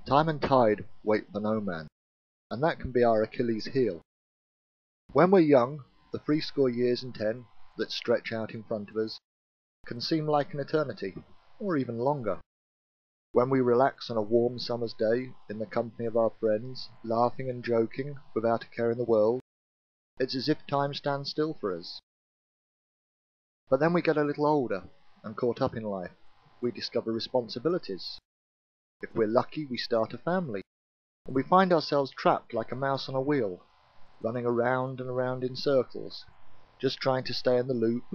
Time and tide wait for no man, and that can be our Achilles heel. When we're young, the 60 and 10 that stretch out in front of us can seem like an eternity, or even longer. When we relax on a warm summer's day in the company of our friends, laughing and joking without a care in the world, it's as if time stands still for us. But then we get a little older and caught up in life. We discover responsibilities. If we're lucky, we start a family, and we find ourselves trapped like a mouse on a wheel, running around and around in circles, just trying to stay in the loop,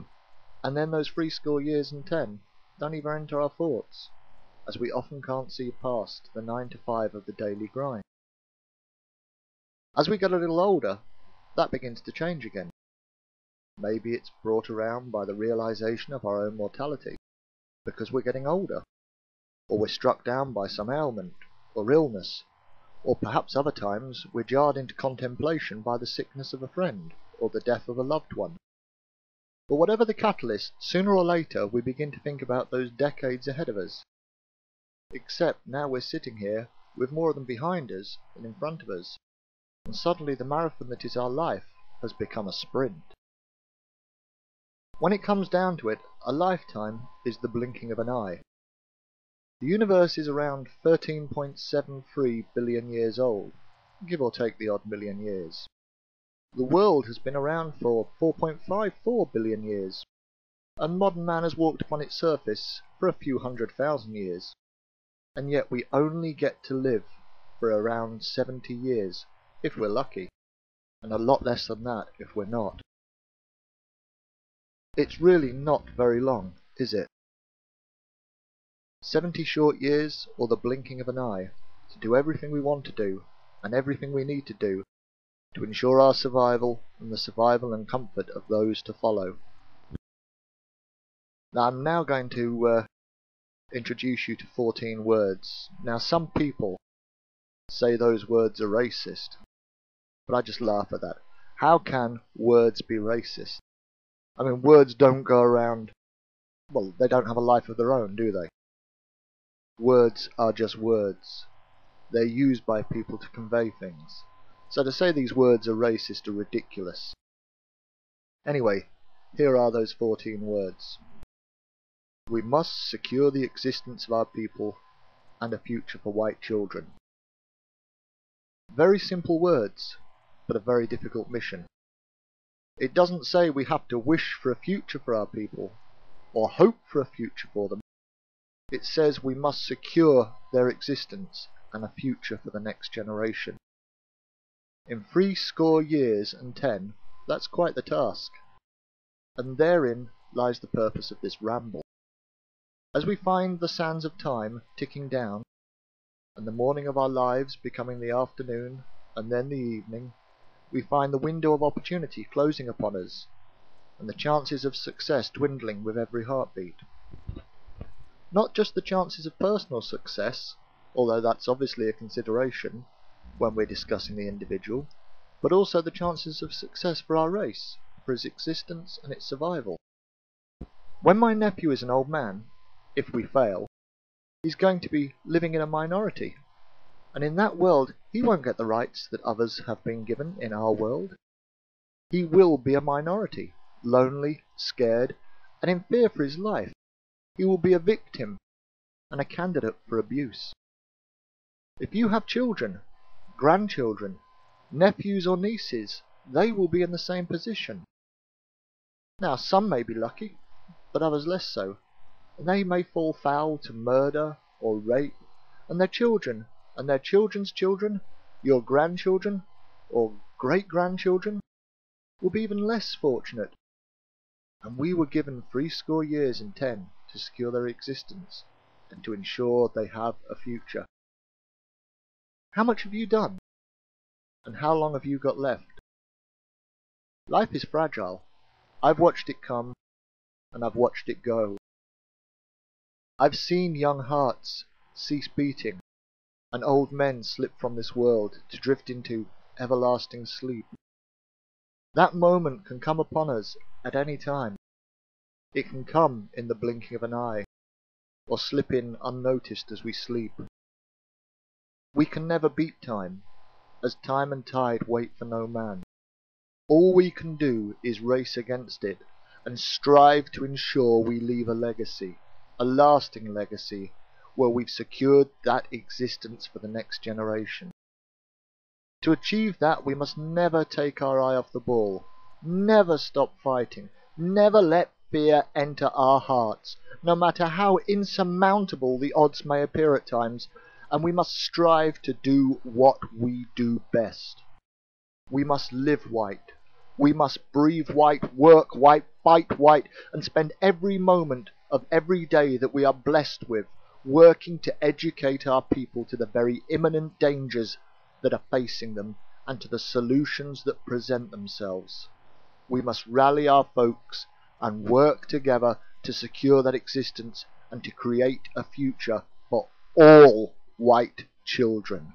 and then those 60 and 10 don't even enter our thoughts, as we often can't see past the 9 to 5 of the daily grind. As we get a little older, that begins to change again. Maybe it's brought around by the realization of our own mortality, because we're getting older, or we're struck down by some ailment or illness, or perhaps other times we're jarred into contemplation by the sickness of a friend or the death of a loved one. But whatever the catalyst, sooner or later we begin to think about those decades ahead of us. Except now we're sitting here with more of them behind us than in front of us, and suddenly the marathon that is our life has become a sprint. When it comes down to it, a lifetime is the blinking of an eye. The universe is around 13.73 billion years old, give or take the odd million years. The world has been around for 4.54 billion years, and modern man has walked upon its surface for a few 100,000 years, and yet we only get to live for around 70 years, if we're lucky, and a lot less than that if we're not. It's really not very long, is it? 70 short years, or the blinking of an eye, to do everything we want to do, and everything we need to do, to ensure our survival and the survival and comfort of those to follow. Now I'm now going to introduce you to 14 words. Now some people say those words are racist, but I just laugh at that. How can words be racist? I mean, words don't go around, well, they don't have a life of their own, do they? Words are just words. They're used by people to convey things. So to say these words are racist are ridiculous. Anyway, here are those 14 words. We must secure the existence of our people and a future for white children. Very simple words, but a very difficult mission. It doesn't say we have to wish for a future for our people, or hope for a future for them. It says we must secure their existence and a future for the next generation. In 60 and 10, that's quite the task, and therein lies the purpose of this ramble. As we find the sands of time ticking down, and the morning of our lives becoming the afternoon, and then the evening, we find the window of opportunity closing upon us, and the chances of success dwindling with every heartbeat. Not just the chances of personal success, although that's obviously a consideration when we're discussing the individual, but also the chances of success for our race, for its existence and its survival. When my nephew is an old man, if we fail, he's going to be living in a minority, and in that world he won't get the rights that others have been given in our world. He will be a minority, lonely, scared, and in fear for his life. He will be a victim and a candidate for abuse. If you have children, grandchildren, nephews or nieces, they will be in the same position. Now some may be lucky, but others less so, and they may fall foul to murder or rape, and their children and their children's children, your grandchildren or great-grandchildren, will be even less fortunate. And we were given 60 and 10 to secure their existence and to ensure they have a future. How much have you done? And how long have you got left? Life is fragile. I've watched it come, and I've watched it go. I've seen young hearts cease beating, and old men slip from this world to drift into everlasting sleep. That moment can come upon us at any time. It can come in the blinking of an eye, or slip in unnoticed as we sleep. We can never beat time, as time and tide wait for no man. All we can do is race against it, and strive to ensure we leave a legacy, a lasting legacy, where we've secured that existence for the next generation. To achieve that, we must never take our eye off the ball, never stop fighting, never let fear enter our hearts, no matter how insurmountable the odds may appear at times, and we must strive to do what we do best. We must live white. We must breathe white, work white, fight white, and spend every moment of every day that we are blessed with working to educate our people to the very imminent dangers that are facing them and to the solutions that present themselves. We must rally our folks and work together to secure that existence and to create a future for all white children.